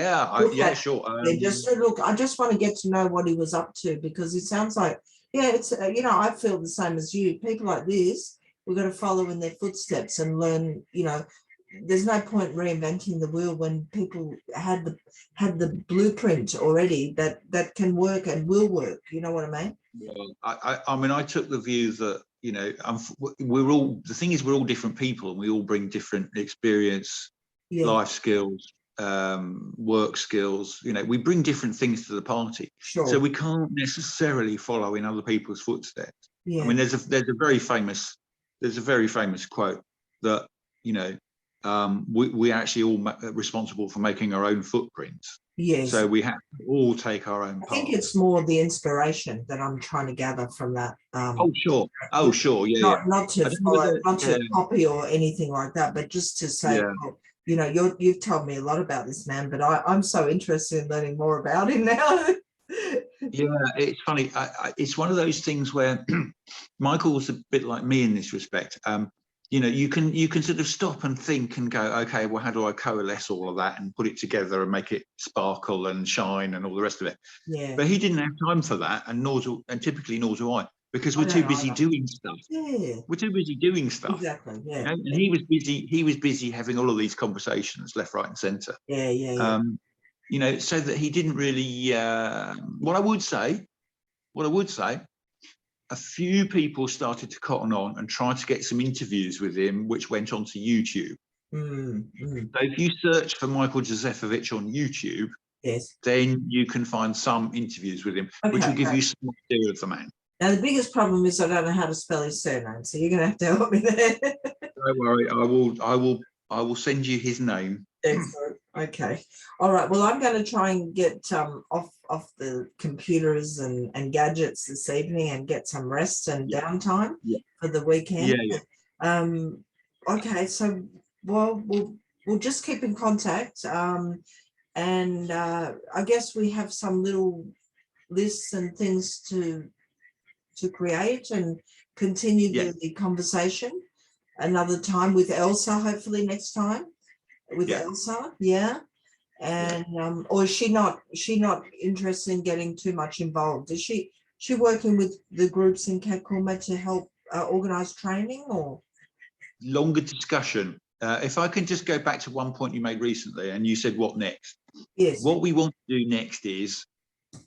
Sure. Just a look. I just want to get to know what he was up to, because it sounds like it's you know, I feel the same as you. People like this, we've got to follow in their footsteps and learn. You know, there's no point reinventing the wheel when people had the blueprint already that can work and will work. You know what I mean? Well, I mean, I took the view that, you know, we're all different people, and we all bring different experience, life skills, work skills. You know, we bring different things to the party. So we can't necessarily follow in other people's footsteps. I mean, there's a very famous quote that, you know, we actually all responsible for making our own footprints. So we have to all take our own part. I think it's more the inspiration that I'm trying to gather from that. Oh sure. Not to copy or anything like that, but just to say, well, you know, you've told me a lot about this man, but I'm so interested in learning more about him now. It's funny. It's one of those things where Michael was a bit like me in this respect. You know, you can sort of stop and think and go, okay, well, how do I coalesce all of that and put it together and make it sparkle and shine and all the rest of it? But he didn't have time for that, and typically nor do I, because we're too busy doing stuff. We're too busy doing stuff. Exactly. You know? And he was busy having all of these conversations left, right, and centre. You know, so that he didn't really. What I would say, a few people started to cotton on and try to get some interviews with him, which went onto YouTube. So if you search for Michael Josefovich on YouTube, then you can find some interviews with him, which will give you some idea of the man. Now, the biggest problem is I don't know how to spell his surname, so you're going to have to help me there. Don't worry, I will send you his name. Excellent. Okay. All right. Well, I'm going to try and get off the computers and gadgets this evening and get some rest and downtime for the weekend. Okay. So, well, we'll just keep in contact. And I guess we have some little lists and things to create and continue the conversation another time with Elsa, hopefully next time. With Elsa, And or is she not interested in getting too much involved? Is she working with the groups in Kakuma to help organize training, or longer discussion? If I can just go back to one point you made recently, and you said what next? Yes. What we want to do next is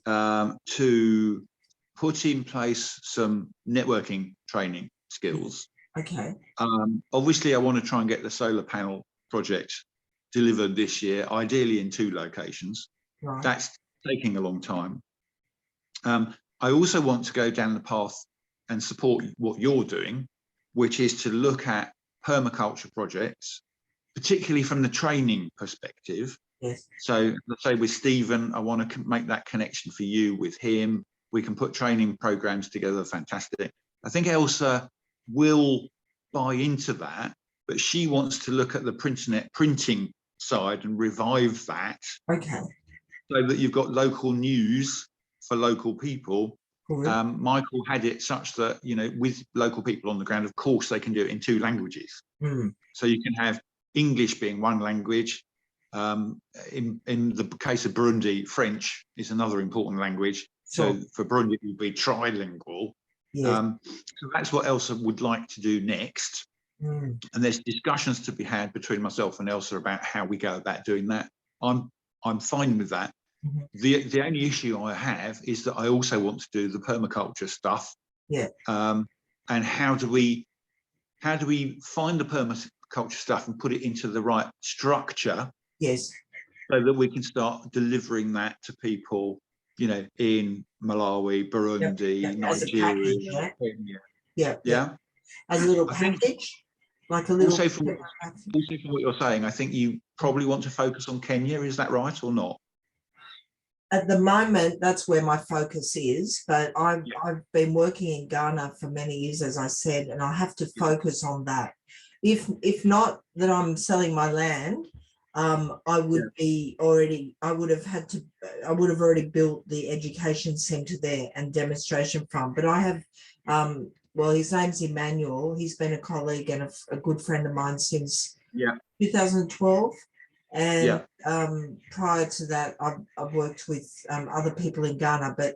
to put in place some networking training skills. Okay. Obviously, I want to try and get the solar panel project delivered this year, ideally in 2 locations. Right. That's taking a long time. I also want to go down the path and support what you're doing, which is to look at permaculture projects, particularly from the training perspective. Yes. So let's say with Stephen, I want to make that connection for you with him. We can put training programs together. Fantastic. I think Elsa will buy into that, but she wants to look at the PrinterNet printing side and revive that. Okay. So that you've got local news for local people. Michael had it such that, you know, with local people on the ground, of course, they can do it in 2 languages. So you can have English being one language. In the case of Burundi, French is another important language. So for Burundi, it would be trilingual. Yes. So that's what Elsa would like to do next. And there's discussions to be had between myself and Elsa about how we go about doing that. I'm fine with that. The only issue I have is that I also want to do the permaculture stuff. Yeah. And how do we find the permaculture stuff and put it into the right structure? Yes. So that we can start delivering that to people, you know, in Malawi, Burundi, Nigeria, Kenya. Yeah. As a little package, like a little. Also from what you're saying, I think you probably want to focus on Kenya. Is that right or not? At the moment, that's where my focus is, but I've been working in Ghana for many years, as I said, and I have to focus on that. If not that I'm selling my land, I would have already built the education centre there and demonstration farm. But I have, well, his name's Emmanuel. He's been a colleague and a good friend of mine since 2012. And prior to that, I've worked with other people in Ghana, but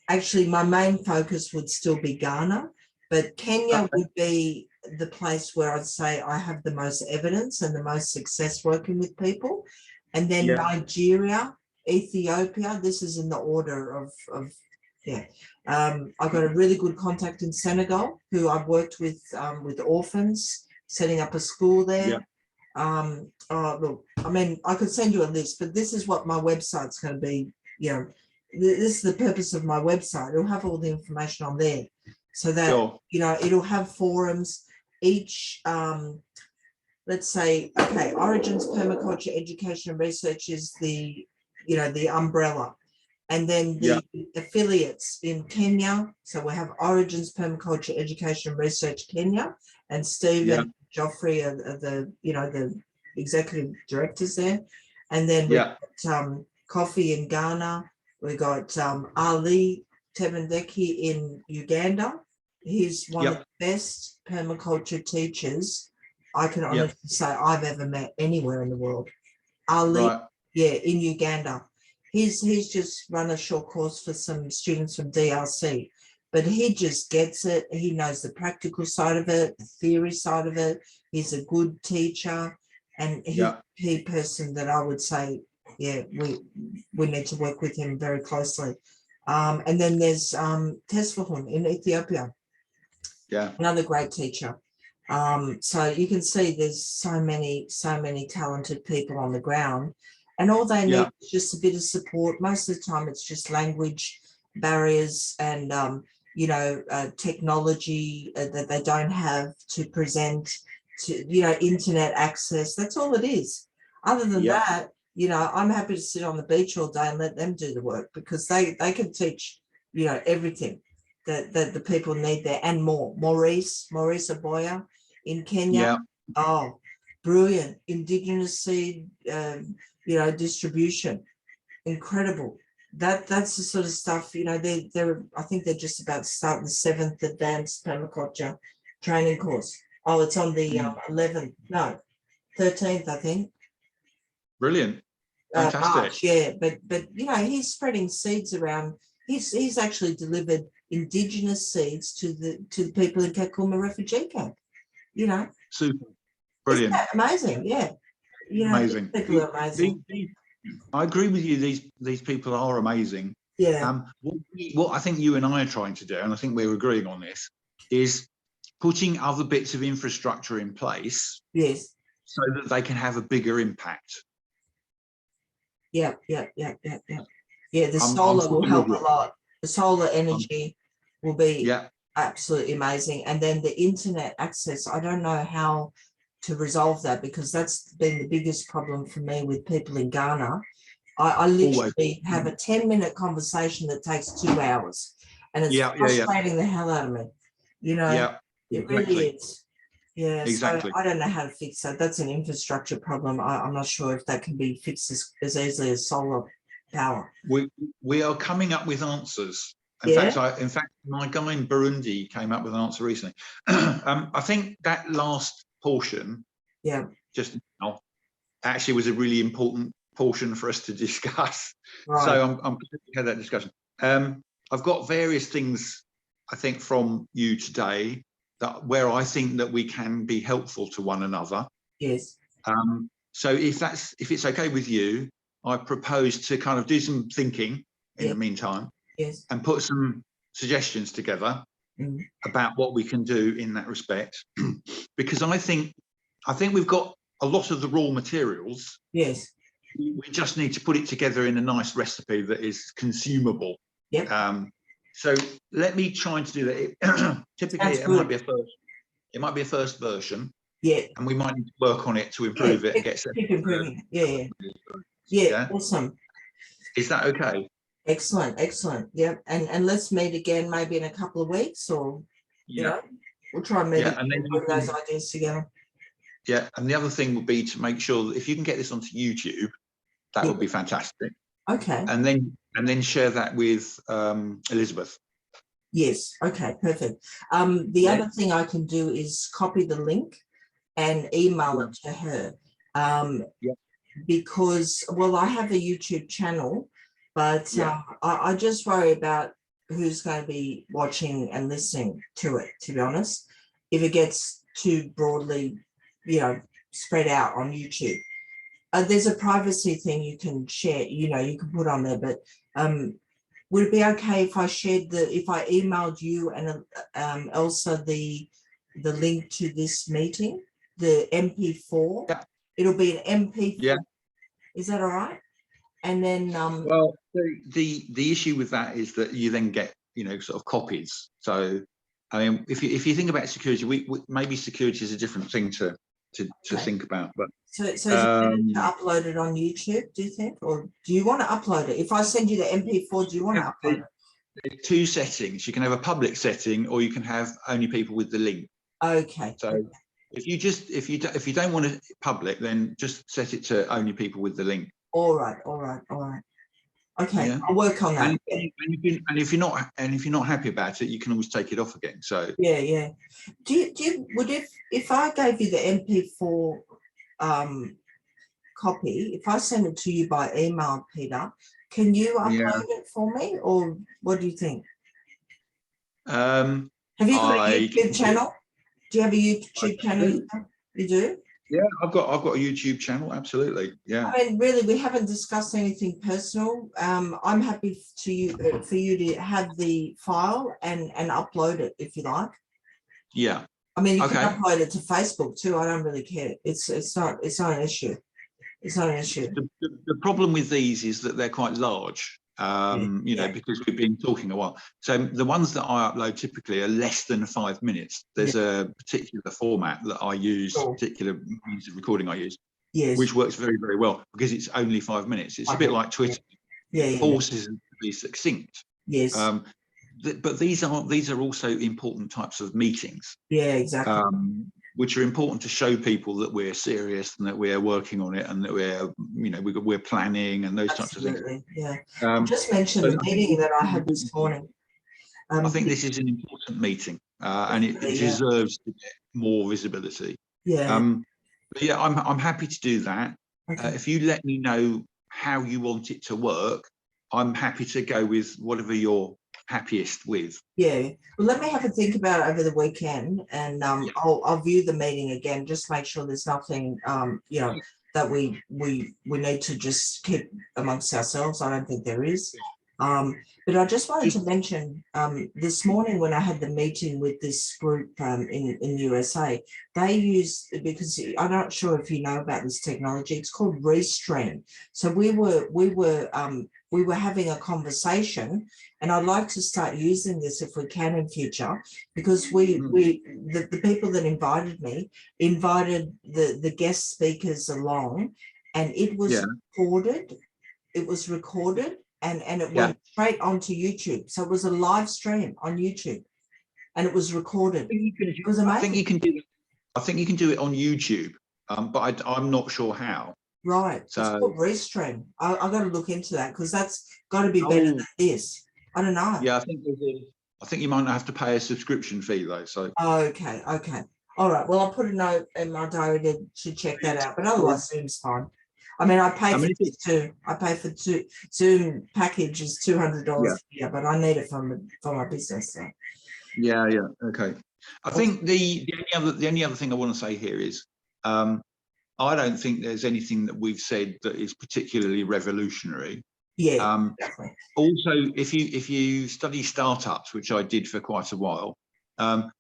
actually my main focus would still be Ghana, but Kenya would be the place where I'd say I have the most evidence and the most success working with people. And then Nigeria, Ethiopia, this is in the order of I've got a really good contact in Senegal who I've worked with orphans, setting up a school there. Look, I mean, I could send you a list, but this is what my website's going to be. You know, this is the purpose of my website. It'll have all the information on there, so that you know, it'll have forums. Each, let's say, okay, Origins Permaculture Education and Research is the, you know, the umbrella, and then the affiliates in Kenya. So we have Origins Permaculture Education and Research Kenya, and Stephen Joffrey are the, you know, the executive directors there. And then we've got Coffee in Ghana. We got Ali Tebendeki in Uganda. He's one of the best permaculture teachers I can honestly say I've ever met anywhere in the world. Ali, in Uganda. He's just run a short course for some students from DRC. But he just gets it. He knows the practical side of it, the theory side of it. He's a good teacher, and he's a key person that I would say, we need to work with him very closely. And then there's Tesfahun in Ethiopia. Another great teacher. So you can see there's so many talented people on the ground, and all they need is just a bit of support. Most of the time, it's just language barriers and you know, technology that they don't have to present, to, you know, internet access. That's all it is. Other than that, you know, I'm happy to sit on the beach all day and let them do the work, because they can teach, you know, everything that the people need there and more. Maurice Aboya in Kenya. Oh, brilliant. Indigenous seed, you know, distribution. Incredible. That's the sort of stuff, you know, they're I think they're just about to start the 7th advanced permaculture training course. Oh, it's on the 13th, I think. Brilliant. Fantastic. March, but you know, he's spreading seeds around. He's actually delivered indigenous seeds to the people in Kakuma refugee camp. You know, super, brilliant, amazing. Yeah, you know, amazing. people are amazing. I agree with you. These people are amazing. Yeah. What I think you and I are trying to do, and I think we're agreeing on this, is putting other bits of infrastructure in place. Yes. So that they can have a bigger impact. Yeah. The solar will help a lot. The solar energy will be absolutely amazing. And then the internet access, I don't know how to resolve that, because that's been the biggest problem for me with people in Ghana. I literally have a 10-minute conversation that takes 2 hours, and it's frustrating the hell out of me. You know, it really is. Yeah, exactly. So I don't know how to fix that. That's an infrastructure problem. I'm not sure if that can be fixed as easily as solar power. We are coming up with answers. In fact, my guy in Burundi came up with an answer recently. I think that last portion, just now, actually was a really important portion for us to discuss. Right. So I'm glad we had that discussion. I've got various things, I think, from you today where I think that we can be helpful to one another. Yes. So if it's okay with you, I propose to kind of do some thinking in the meantime. Yes. And put some suggestions together about what we can do in that respect, because I think we've got a lot of the raw materials. Yes. We just need to put it together in a nice recipe that is consumable. Yep. So let me try to do that. Typically, it might be a first version. Yeah. And we might need to work on it to improve it and get keep improving. Yeah. Awesome. Is that okay? Excellent. Yep. And let's meet again maybe in a couple of weeks, or you know, we'll try and meet and then put those ideas together. Yeah, and the other thing would be to make sure that if you can get this onto YouTube, that would be fantastic. Okay. And then share that with Elizabeth. Yes. Okay. Perfect. The other thing I can do is copy the link and email it to her. Because I have a YouTube channel, but I just worry about who's going to be watching and listening to it, to be honest, if it gets too broadly, spread out on YouTube. There's a privacy thing you can share, you can put on there, but would it be okay if I shared if I emailed you and Elsa the link to this meeting, the MP4? Yeah. It'll be an MP4. Yeah. Is that all right? And then well, the issue with that is that you then get sort of copies. So I mean, if you think about security, we maybe security is a different thing to think about. But so is it better to upload it on YouTube, do you think, or do you want to upload it? If I send you the MP4, do you want to upload it? There's two settings. You can have a public setting, or you can have only people with the link. Okay. So if you don't want it public, then just set it to only people with the link. All right. Okay, yeah. I'll work on that. And if you're not happy about it, you can always take it off again. So yeah. If I gave you the MP4 copy, if I send it to you by email, Peter, can you upload it for me, or what do you think? Have you got a YouTube channel? Do you have a YouTube channel? You do? Yeah, I've got a YouTube channel. Absolutely. Yeah. I mean, really, we haven't discussed anything personal. I'm happy for you to have the file and upload it if you like. Yeah. I mean, you can upload it to Facebook too. I don't really care. It's not an issue. It's not an issue. The problem with these is that they're quite large. Because we've been talking a while. So the ones that I upload typically are less than 5 minutes. There's a particular format that I use, particular means of recording I use, which works very, very well because it's only 5 minutes. It's a bit like Twitter. It forces them to be succinct. Yes. But these are also important types of meetings. Yeah, exactly. Which are important to show people that we're serious and that we're working on it and that we're planning and those types of things. Yeah. Just mention the meeting that I had this morning. I think this is an important meeting and it deserves to get more visibility. Yeah. But yeah, I'm happy to do that. Okay. If you let me know how you want it to work, I'm happy to go with whatever you're happiest with. Yeah. Well, let me have a think about it over the weekend, and I'll view the meeting again, just make sure there's nothing you know, that we need to just keep amongst ourselves. I don't think there is. But I just wanted to mention this morning when I had the meeting with this group in USA, they use, because I'm not sure if you know about this technology, it's called Restream. So we were having a conversation, and I'd like to start using this if we can in future, because the people that invited me invited the guest speakers along, and it was recorded. It was recorded, and it went straight onto YouTube. So it was a live stream on YouTube, and it was recorded. It was amazing. I think you can do it. I think you can do it on YouTube, but I'm not sure how. Right. So, it's called Restream. I've got to look into that, because that's got to be better than this. I don't know. Yeah, I think you might have to pay a subscription fee though. So okay. All right. Well, I'll put a note in my diary to check that out. But otherwise, Zoom's fine. I mean, I pay for this too. I pay for Zoom package is $200 a year, but I need it for my business. So. Yeah. Okay. I think the only other thing I want to say here is I don't think there's anything that we've said that is particularly revolutionary. Yeah. Exactly. Also, if you study startups, which I did for quite a while,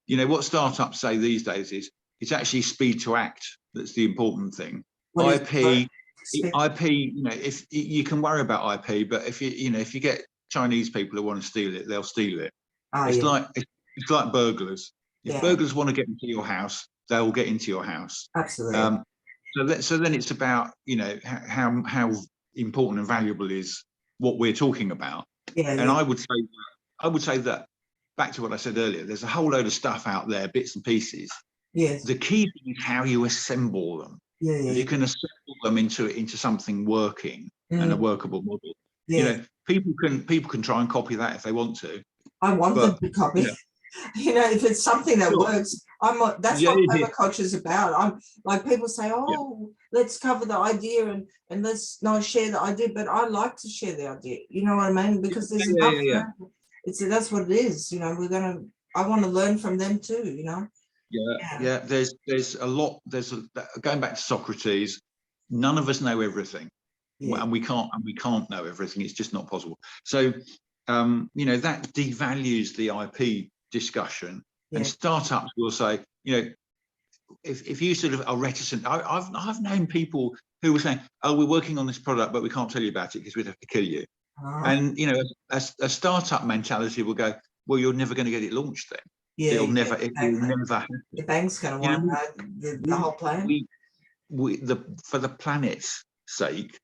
you know what startups say these days is it's actually speed to act that's the important thing. IP, you know, if you can worry about IP, but if you get Chinese people who want to steal it, they'll steal it. It's like burglars. If burglars want to get into your house, they'll get into your house. Absolutely. So then it's about, you know, how important and valuable is what we're talking about. And I would say that back to what I said earlier, there's a whole load of stuff out there, bits and pieces. Yes. The key thing is how you assemble them. If you can assemble them into something working and a workable model. You know, people can try and copy that if they want to. I want them to copy. You know, if it's something that works, that's what permaculture is about. I'm like, people say, let's cover the idea and let's not share the idea, but I like to share the idea. You know what I mean? Because there's enough. That's what it is. You know, I want to learn from them too. You know. Yeah. There's a lot. Going back to Socrates, none of us know everything, and we can't know everything. It's just not possible. So, you know, that devalues the IP discussion, and startups will say, you know, if you sort of are reticent, I've known people who were saying, oh, we're working on this product, but we can't tell you about it because we'd have to kill you. And you know, a startup mentality will go, well, you're never going to get it launched then. It'll never happen. The bank's going to want the whole plan. For the planet's sake,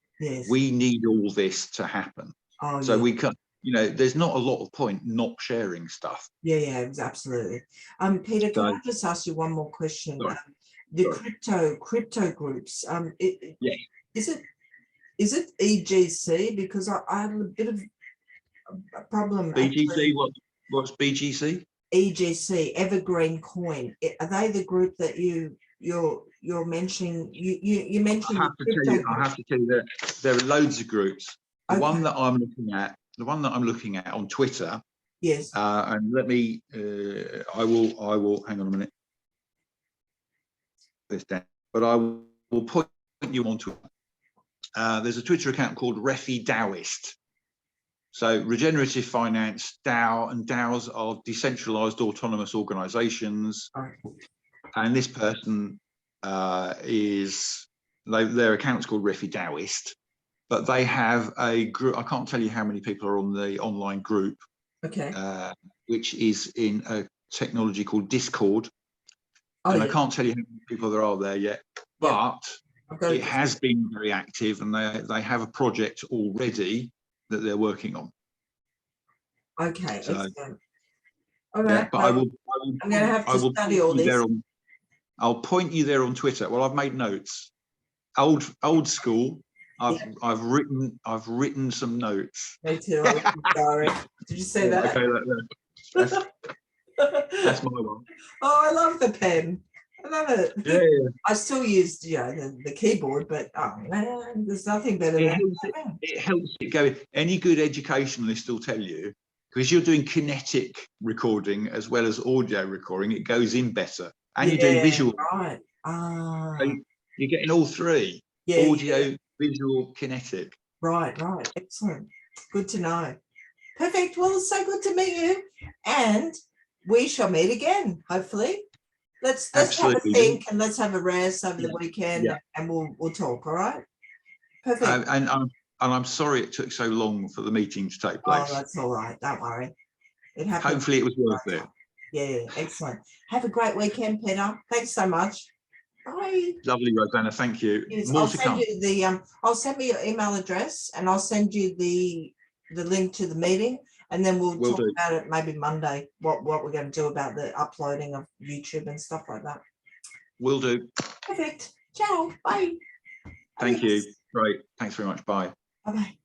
we need all this to happen. So we can. You know, there's not a lot of point not sharing stuff. Yeah, absolutely. Peter, can I just ask you one more question? The crypto groups. Is it EGC? Because I have a bit of a problem. BGC. What's BGC? EGC, Evergreen Coin. Are they the group that you're mentioning? You mentioned. I have to tell you that there are loads of groups. The one that I'm looking at on Twitter. Yes. And let me. I will. Hang on a minute. This down. But I will point you onto it. There's a Twitter account called Refi Taoist. So Regenerative Finance, DAO, and DAOs are decentralized autonomous organizations. And this person their account's called Refi Taoist. But they have a group. I can't tell you how many people are on the online group. Okay. Which is in a technology called Discord. And I can't tell you how many people there are there yet, but it has been very active, and they have a project already that they're working on. Okay. Excellent. All right. But I'm going to have to study all this. I'll point you there on Twitter. Well, I've made notes. Old school. I've written some notes. Me too. Sorry. Did you say that? Okay, that's my one. Oh, I love the pen. I love it. Yeah, yeah. I still use, the keyboard, but oh man, there's nothing better than it helps it go. Any good educationalist will tell you, because you're doing kinetic recording as well as audio recording, it goes in better. And you're doing visual. Right. So you're getting all three. Audio, visual, kinetic. Right. Excellent. Good to know. Perfect. Well, it's so good to meet you. And we shall meet again, hopefully. Let's have a think and let's have a rest over the weekend and we'll talk, all right? Perfect. And I'm sorry it took so long for the meeting to take place. Oh, that's all right. Don't worry. It happened. Hopefully it was worth it. Yeah, excellent. Have a great weekend, Peter. Thanks so much. Bye. Lovely, Rosanna. Thank you. Yes, I'll send you I'll send me your email address and I'll send you the link to the meeting, and then we'll talk about it maybe Monday, what we're going to do about the uploading of YouTube and stuff like that. Will do. Perfect. Ciao. Bye. Thank you. Great. Thanks very much. Bye. Bye-bye.